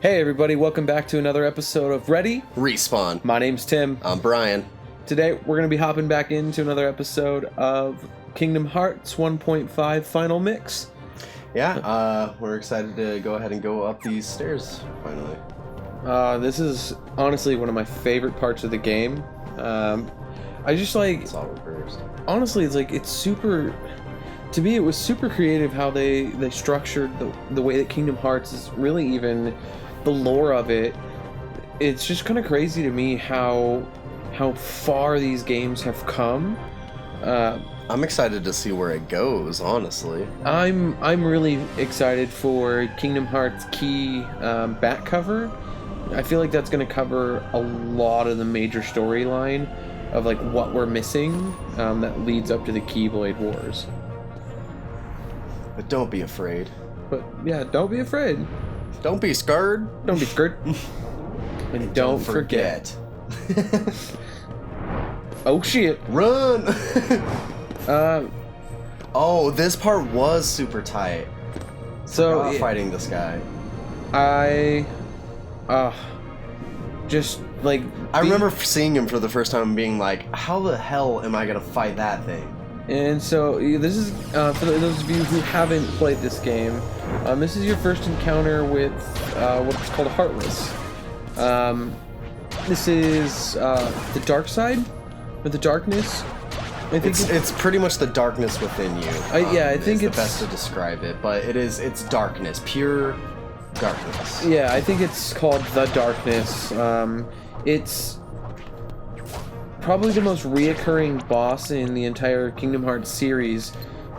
Hey everybody, welcome back to another episode of Ready? Respawn. My name's Tim. I'm Brian. Today we're going to be hopping back into another episode of Kingdom Hearts 1.5 Final Mix. Yeah, we're excited to go ahead and go up these stairs, finally. This is honestly one of my favorite parts of the game. I just like... It's all reversed. Honestly, it's super... To me, it was super creative how they structured the way that Kingdom Hearts is really even... The lore of it, it's just kind of crazy to me how far these games have come. I'm excited to see where it goes, honestly. I'm really excited for Kingdom Hearts Key back cover. I feel like that's going to cover a lot of the major storyline of like what we're missing that leads up to the Keyblade Wars. But don't be afraid. But yeah, don't be afraid. Don't be scared. Don't be scared. And don't forget. Oh shit. Run! Oh, this part was super tight. So fighting this guy. I just like I remember seeing him for the first time and being like, how the hell am I gonna fight that thing? And so this is for those of you who haven't played this game, this is your first encounter with what's called a Heartless. This is the dark side, or the darkness. I think it's pretty much the darkness within you. I think it's the best to describe it, but it's darkness, pure darkness. Yeah, I think it's called the darkness. It's probably the most reoccurring boss in the entire Kingdom Hearts series.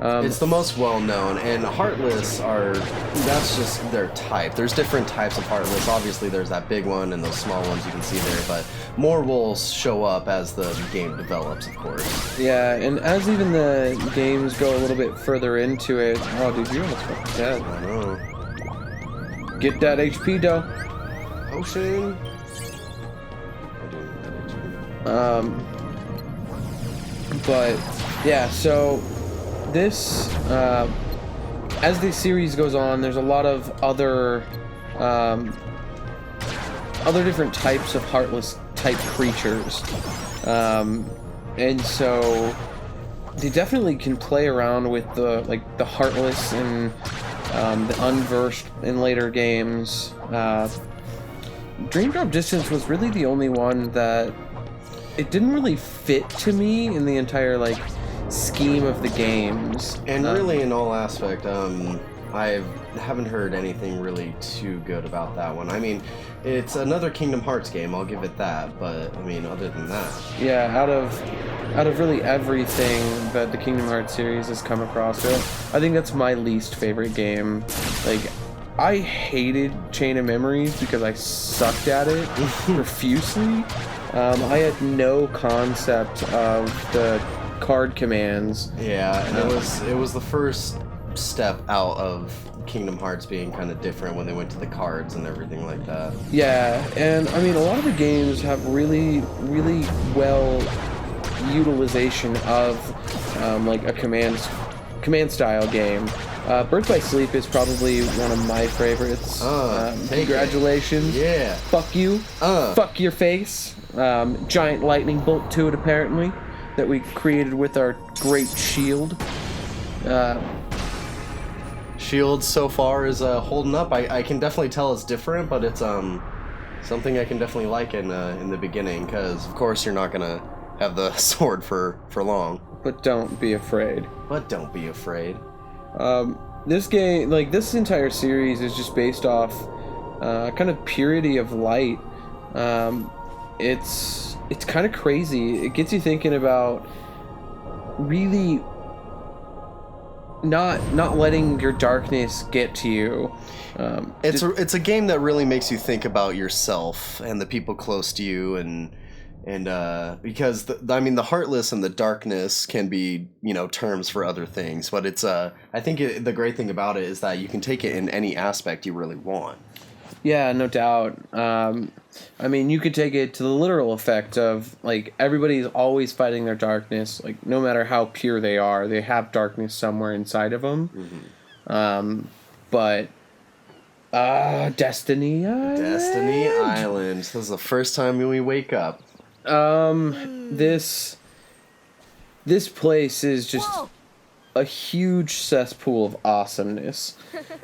It's the most well-known, and Heartless that's just their type. There's different types of Heartless. Obviously, there's that big one and those small ones you can see there, but more will show up as the game develops, of course. Yeah, and as even the games go a little bit further into it... Oh, dude, you're almost fucking dead. I know. Get that HP, though. Potion. But yeah, so this as the series goes on, there's a lot of other different types of Heartless type creatures, and so they definitely can play around with the Heartless and the Unversed in later games. Dream Drop Distance was really the only one that it didn't really fit to me in the entire scheme of the games. And really, in all aspect, I haven't heard anything really too good about that one. I mean, it's another Kingdom Hearts game, I'll give it that, but I mean, other than that. Yeah, out of really everything that the Kingdom Hearts series has come across, I think that's my least favorite game. I hated Chain of Memories because I sucked at it profusely. I had no concept of the card commands. Yeah, and it was the first step out of Kingdom Hearts being kind of different when they went to the cards and everything like that. Yeah, and I mean, a lot of the games have really, really well utilization of a command style game. Birth by Sleep is probably one of my favorites. Congratulations. Yeah. Fuck you. Fuck your face. Giant lightning bolt to it, apparently, that we created with our great shield. Shield so far is holding up. I can definitely tell it's different, but it's something I can definitely like in the beginning, because of course you're not gonna have the sword for long. But don't be afraid. But don't be afraid. This game, this entire series is just based off kind of purity of light. It's kind of crazy. It gets you thinking about really not letting your darkness get to you. It's a game that really makes you think about yourself and the people close to you, and because the Heartless and the darkness can be, terms for other things, but it's I think the great thing about it is that you can take it in any aspect you really want. Yeah, no doubt. I mean, you could take it to the literal effect of, everybody's always fighting their darkness. No matter how pure they are, they have darkness somewhere inside of them. Mm-hmm. But Destiny Island. Destiny Island. This is the first time we wake up. This place is just Whoa. a huge cesspool of awesomeness.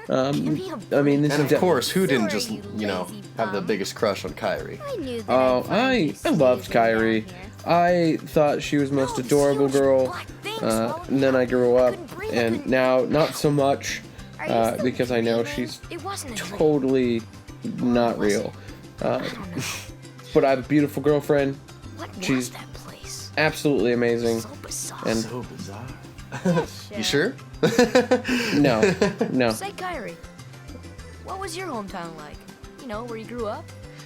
I mean, this And is of course, who didn't Sorry, just, you lazy have the bum. biggest crush on Kyrie? I knew that Oh, I'd find you I loved sneaking around Kyrie. here. I thought she was most No, this adorable huge girl. black thing swallowed And then me I up. grew up, couldn't breathe, I and couldn't now breathe. not so much, Are you still because I know dreaming? she's It wasn't a dream. totally not was real. I don't know. But I have a beautiful girlfriend, What was she's that place? absolutely amazing. So bizarre. And So bizarre. You sure? no. Say, Kyrie, what was your hometown like? You know, where you grew up?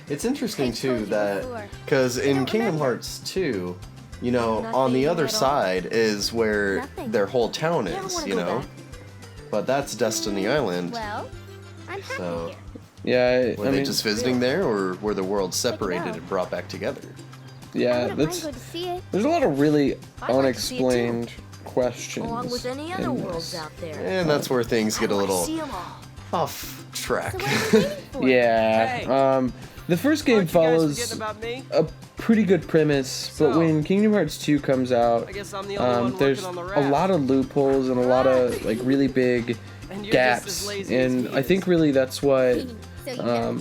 It's interesting I told too you that before. because in don't Kingdom remember. Hearts 2, on Nothing the other at all. side is where Nothing. their whole town You ever is, wanna you go know. back? But that's Destiny Island. Well, I'm happy So- here. Yeah, Were I they mean, just visiting there, or were the worlds separated out. and brought back together? I yeah, wouldn't mind that's going to see it. there's a lot of really I'd like to see it too. unexplained questions. Along with any other in worlds this. out there. And that's where things get a I'd like to little see 'em all. off track. So what are we waiting for? Yeah. Hey. The first game Aren't you guys follows forgetting about me? a pretty good premise, but So, when Kingdom Hearts 2 comes out, I guess I'm the only one there's working on the a raft. lot of loopholes and a lot of like really big And you're just as gaps, lazy as and he I think is. really that's what So you know.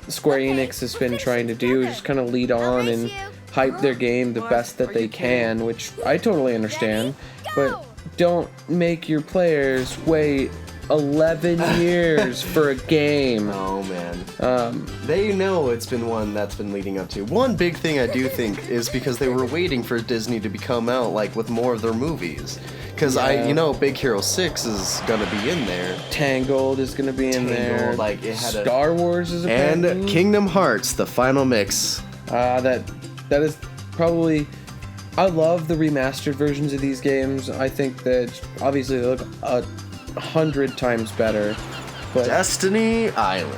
Square Okay, Enix has we're been finishing trying to do, is just kind of lead on race and you. hype their game the What? best that Are they you kidding? can, which I totally understand, Ready? but Go! don't make your players wait 11 years for a game. Oh man. They know it's been one that's been leading up to. One big thing I do think is because they were waiting for Disney to come out like with more of their movies. Because Yeah. Big Hero 6 is gonna be in there. Tangled is gonna be in there. Tangled, like, it had a- Star Wars is apparently. And Kingdom Hearts, the final mix. That is probably. I love the remastered versions of these games. I think that obviously they look 100 times better, but Destiny Island.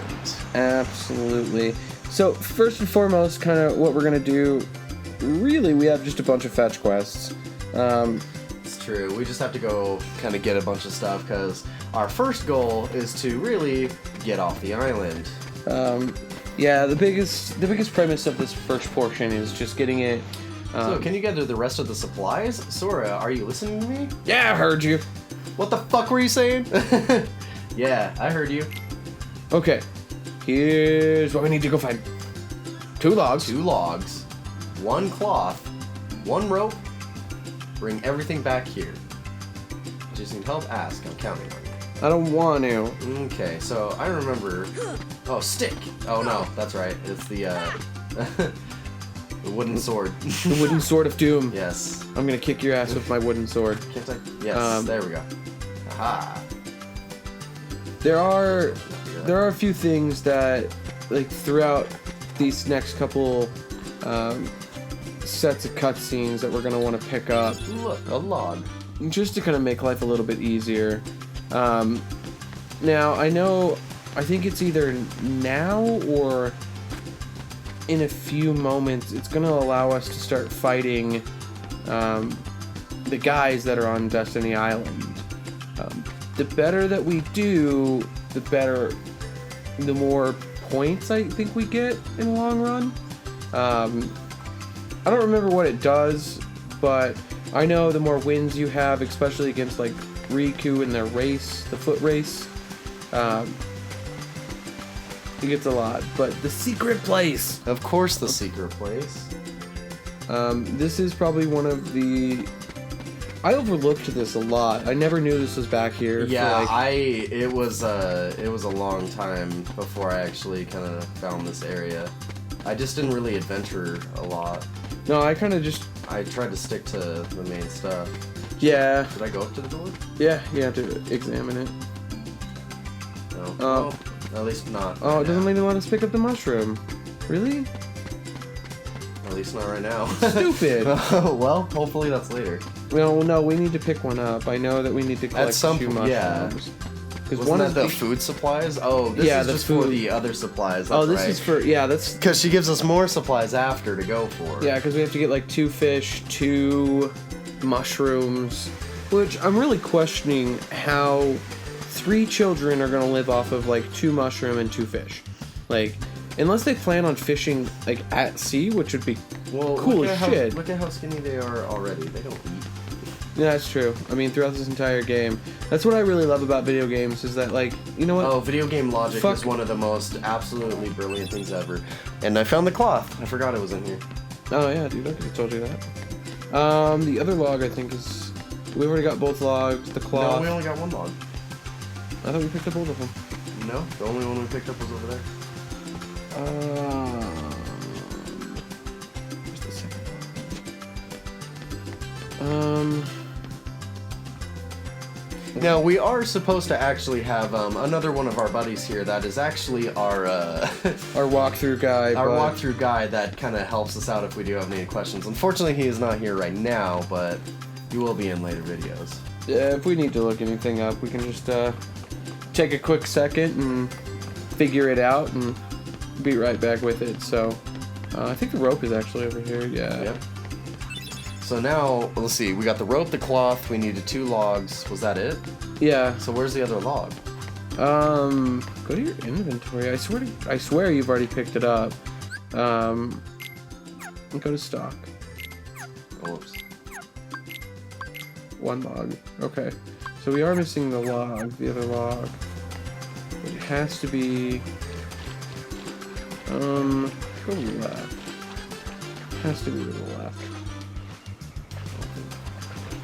absolutely. So first and foremost, kind of what we're gonna do. Really, we have just a bunch of fetch quests. It's true. We just have to go kind of get a bunch of stuff because our first goal is to really get off the island. Yeah, the biggest premise of this first portion is just getting it. So, can you gather the rest of the supplies? Sora, are you listening to me? Yeah, I heard you. What the fuck were you saying? Yeah, I heard you. Okay, here's what we need to go find. 2 logs. 2 logs, 1 cloth, 1 rope. Bring everything back here. Just need help? Ask. I'm counting on you. I don't want to. Okay, so I remember. Oh, stick. Oh no, that's right. It's the the wooden sword. The wooden sword of doom. Yes. I'm gonna kick your ass with my wooden sword. Can't I? Yes. There we go. Aha. There are a few things that, like, throughout these next couple sets of cutscenes that we're gonna want to pick up, Look, a log. just to kind of make life a little bit easier. Now I think it's either now or in a few moments. It's gonna allow us to start fighting the guys that are on Destiny Island. The better that we do, the more points I think we get in the long run. I don't remember what it does, but I know the more wins you have, especially against like Riku in their race, the foot race, it gets a lot. But the secret place, Of course, the secret place. this is probably one of the. I overlooked this a lot. I never knew this was back here. Yeah, for like, it was a long time before I actually kind of found this area. I just didn't really adventure a lot. no, I kind of just. I tried to stick to the main stuff. Yeah, Did I go up to the door? yeah, you have to examine it. No. Oh. At least not. Oh, right it doesn't now. even let us pick up the mushroom. Really? At least not right now. Stupid. Well, hopefully that's later. No, we need to pick one up. I know that we need to collect some 2 point, yeah. mushrooms. Because Wasn't one that is the food supplies? Oh, this Yeah, is the just for food. the other supplies. That's Oh, this right. is for that's Because she gives us more supplies after to go for. yeah, because we have to get like 2 fish, 2 mushrooms, which I'm really questioning how 3 children are gonna live off of like 2 mushroom and 2 fish. Like, unless they plan on fishing like at sea, which would be Well, cool look as at shit. Look at how skinny they are already. They don't eat. Yeah, that's true. I mean, throughout this entire game, that's what I really love about video games is that, like, you know what? Oh, video game logic Fuck. is one of the most absolutely brilliant things ever. And I found the cloth. I forgot it was in here. Oh yeah, dude, I could have told you that. The other log I think is we already got both logs. The No, cloth. we only got one log. I thought we picked up both of them. No, the only one we picked up was over there. Where's the second one? Now, we are supposed to actually have another one of our buddies here that is actually our Our walkthrough guy. our but walkthrough guy that kind of helps us out if we do have any questions. Unfortunately, he is not here right now, but he will be in later videos. Yeah, if we need to look anything up, we can just take a quick second and figure it out and be right back with it. So, I think the rope is actually over here. Yeah. Yep. So now, let's see. We got the rope, the cloth. We needed 2 logs. Was that it? Yeah. So where's the other log? Go to your inventory. I swear you've already picked it up. Go to stock. Oh, whoops. 1 log. Okay. So we are missing the log, the other log. It has to be go left. Has to be to the left.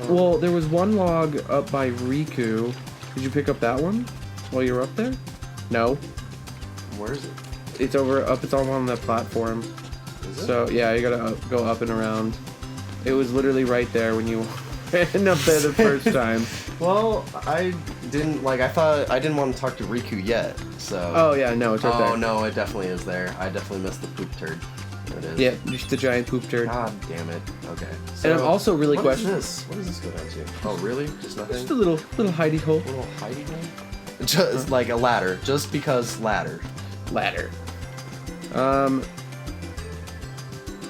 Well, there was 1 log up by Riku. Did you pick up that one while you were up there? No. Where is it? It's over up. It's all on the platform. Is it? So yeah, you gotta go up and around. It was literally right there when you ran up there the first time. Well, I didn't like. I thought I didn't want to talk to Riku yet. So. Oh yeah, no, it's right there. Oh no, it definitely is there. I definitely missed the poop turd. There it is. Yeah, just the giant poop turd. God damn it. Okay. And I'm also really what is questioning. this? What does this go down to? Oh really? Just nothing. Just a little hidey hole. little hidey thing. Just like a ladder. Just because ladder. Ladder.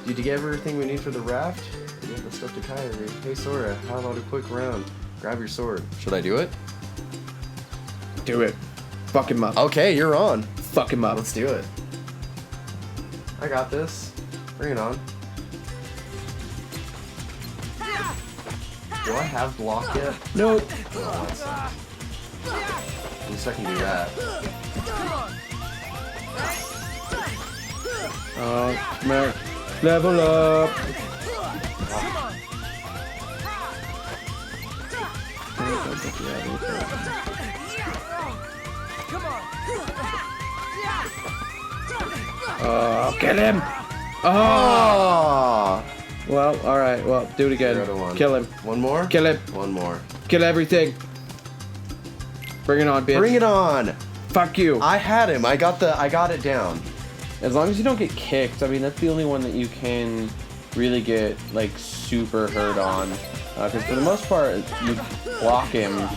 Did you get everything we need for the raft? We have the stuff to kayak. Hey Sora, how about a quick round? Grab your sword. Should I do it? Do it. Fuck him up. Okay, you're on. Fuck him up. Let's do it. I got this. Bring it on. Do I have block yet? Nope. Oh, that sucks. At least I can do that. Come here. Level up. Get him! Oh! Oh! Well, alright, well, do it again. 0 to 1. Kill him. One more? Kill him. One more. Kill everything. Bring it on, bitch. Bring it on! Fuck you. I had him. I got it down. As long as you don't get kicked, I mean, that's the only one that you can really get, like, super hurt on. Because for the most part, you block him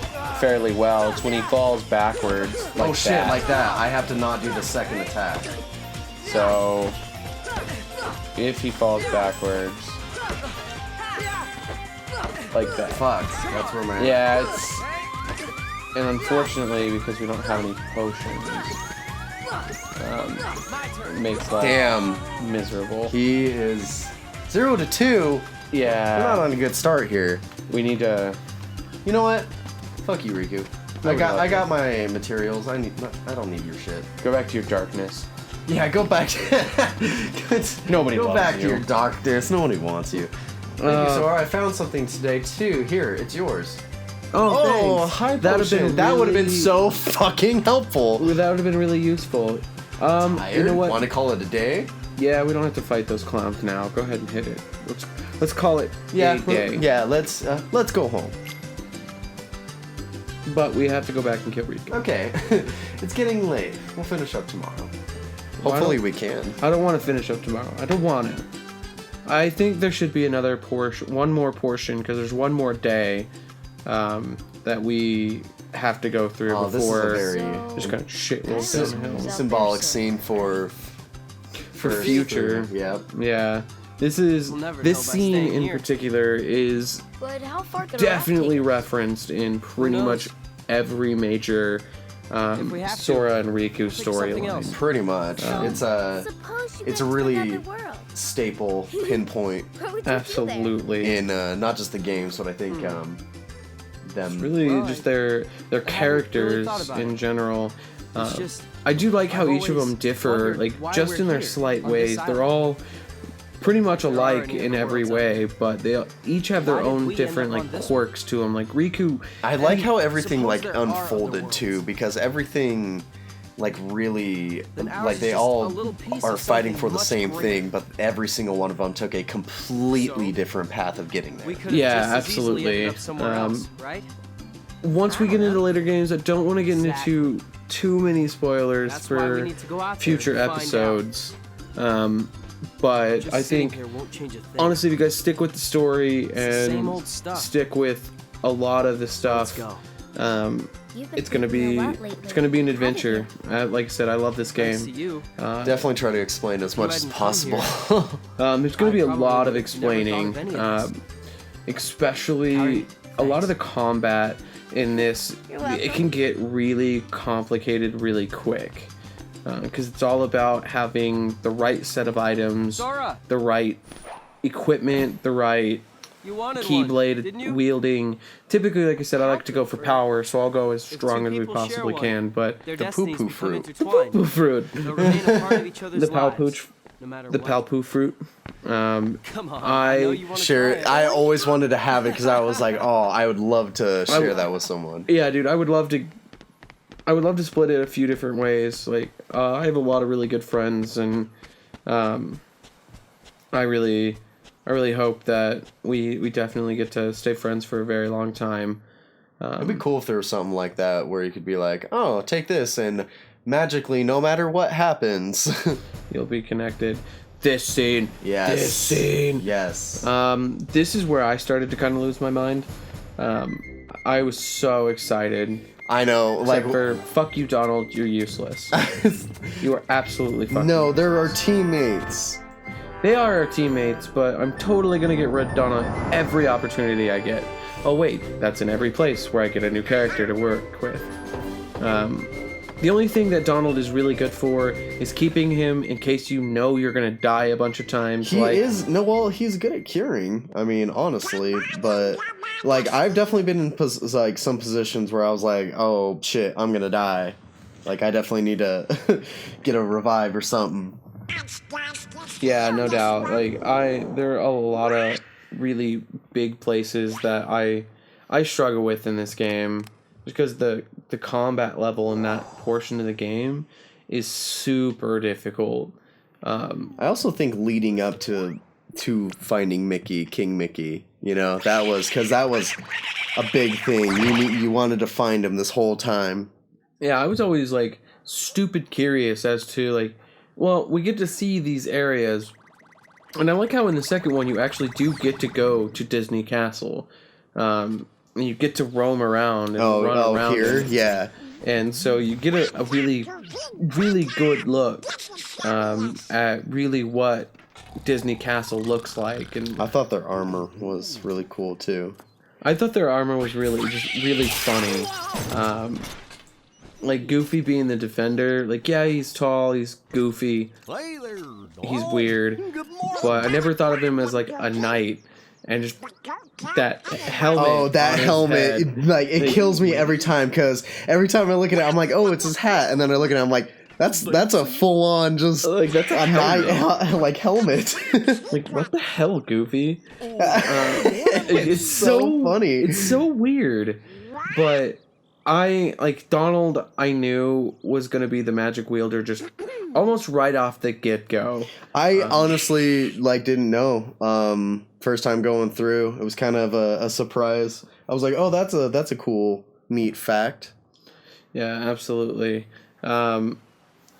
fairly well. It's when he falls backwards, like Oh shit, that. like that. I have to not do the second attack. So, if he falls backwards, like that. Fuck. That's where my... Yeah, it's... And unfortunately, because we don't have any potions, it makes life Damn. miserable. He is 0 to 2. We're not Yeah, on a good start here. we need to... You know what? Fuck you, Riku. No, I we got love you. my materials. I don't need your shit. Go back to your darkness. Yeah, go back. Nobody go loves back to you. your darkness. Nobody wants you. Thank you, Sora. I found something today too. Here, it's yours. Oh, high That would've been That would have been really- so fucking helpful. That would have been really useful. Tired? You know what? Want to call it a day? Yeah, we don't have to fight those clowns now. Go ahead and hit it. Let's call it a day. Yeah. Let's go home. But we have to go back and kill Riku. Okay, it's getting late. We'll finish up tomorrow. Well, Hopefully we can. I don't want to finish up tomorrow. I don't want to. I think there should be another portion, one more portion, because there's one more day that we have to go through Oh, this is a before very just kind of shit rolls Sys- downhill. symbolic scene for future. Yep. Yeah, this We'll never know by scene staying in here. particular is But how far could definitely a raft referenced in pretty knows? much every major If we have to, Sora and Riku pick something storyline. else. Pretty much. It's a Suppose you it's a went to really another world. staple pinpoint What would you do there? Absolutely. in not just the games, but I think them. Really, Right. just their really characters thought about in it. general. It's just I do like how I've each of them always differ, wondered like why just we're in their here slight on this ways. They're island. all pretty much There are alike any in other every worlds out way, but they each have their Why did own we end different up on like this quirks to them. Like Riku, I like how everything Suppose like there are other unfolded worlds. too, because everything like really Then ours like is they just all a little piece are of fighting something for the much same greater. thing, but every single one of them took a completely So, different path of getting there. we could Yeah, just as easily absolutely. ended up somewhere else, right? once we get into later games, I don't want to get into too many spoilers That's why we for need to go out there future and find out. episodes. But Just I sitting think here won't change a thing. honestly, if you guys stick with the story the same and old stuff. stick with a lot of the Let's stuff, go. You've been it's gonna thinking be a lot lately, it's gonna be an haven't adventure. Like I said, I love this Thanks to game. you. Definitely try to explain as much as hadn't come here. possible. There's gonna I be a probably lot of would have never explaining, thought of any of this. especially a lot of the combat in this. You're welcome. It can get really complicated really quick because it's all about having the right set of items, Sora, the right equipment, the right you wanted one, didn't keyblade you? wielding. Typically, like I said, I like to go for power, so I'll go as strong as we people share possibly one, can. But Their the destinies poo-poo become fruit. intertwined. fruit, They'll remain a part of each other's the lives, palpooch, no matter the what. palpoo fruit. Come on, I- know you wanna Sure, try it. I always wanted to have it because I was like, oh, I would love to share that with someone. Yeah, dude, I would love to split it a few different ways. Like, I have a lot of really good friends, and I really hope that we definitely get to stay friends for a very long time. It'd be cool if there was something like that where you could be like, oh, take this, and magically, no matter what happens. You'll be connected. This scene. Yes. This scene. Yes. This is where I started to kind of lose my mind. I was so excited. I know, like, Except for, fuck you, Donald, you're useless. You are absolutely fucking no, they're our teammates. They are our teammates, but I'm totally gonna get rid on every opportunity I get. Oh wait, that's in every place where I get a new character to work with. The only thing that Donald is really good for is keeping him in case you know you're gonna die a bunch of times. He like, is no, well, he's good at curing. I mean, honestly, but like I've definitely been in like some positions where I was like, oh shit, I'm gonna die. Like I definitely need to get a revive or something. Yeah, no doubt. Like there are a lot of really big places that I struggle with in this game because the combat level in that portion of the game is super difficult. I also think leading up to finding Mickey, King Mickey, you know, that was a big thing. You wanted to find him this whole time. Yeah, I was always like stupid curious as to like, well, we get to see these areas, and I like how in the second one you actually do get to go to Disney Castle. And you get to roam around and run around. Here, it. yeah. And so you get a really, really good look at really what Disney Castle looks like. And I thought their armor was really cool too. I thought their armor was really funny. Like Goofy being the defender, like yeah, he's tall, he's goofy, he's weird, but I never thought of him as like a knight. And just that helmet. Oh, that on his helmet! head. It kills me every time because every time I look at it, I'm like, oh, it's his hat, and then I look at it, I'm like, that's a full on just Like that's a helmet. like helmet. Like what the hell, Goofy? It's so funny. It's so weird, but I like Donald. I knew was gonna be the magic wielder just almost right off the get go. I honestly like didn't know. First time going through, it was kind of a surprise. I was like, oh, that's a cool, neat fact. Yeah, absolutely.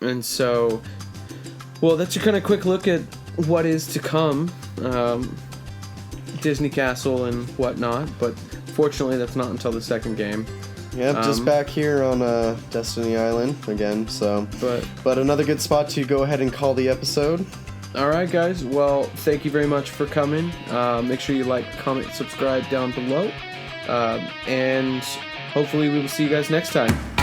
And so, well, that's a kind of quick look at what is to come, Disney Castle and whatnot. But fortunately, that's not until the second game. Yep, just back here on Destiny Island again. So, but another good spot to go ahead and call the episode. All right, guys. Well, thank you very much for coming. Make sure you like, comment, subscribe down below. And hopefully we will see you guys next time.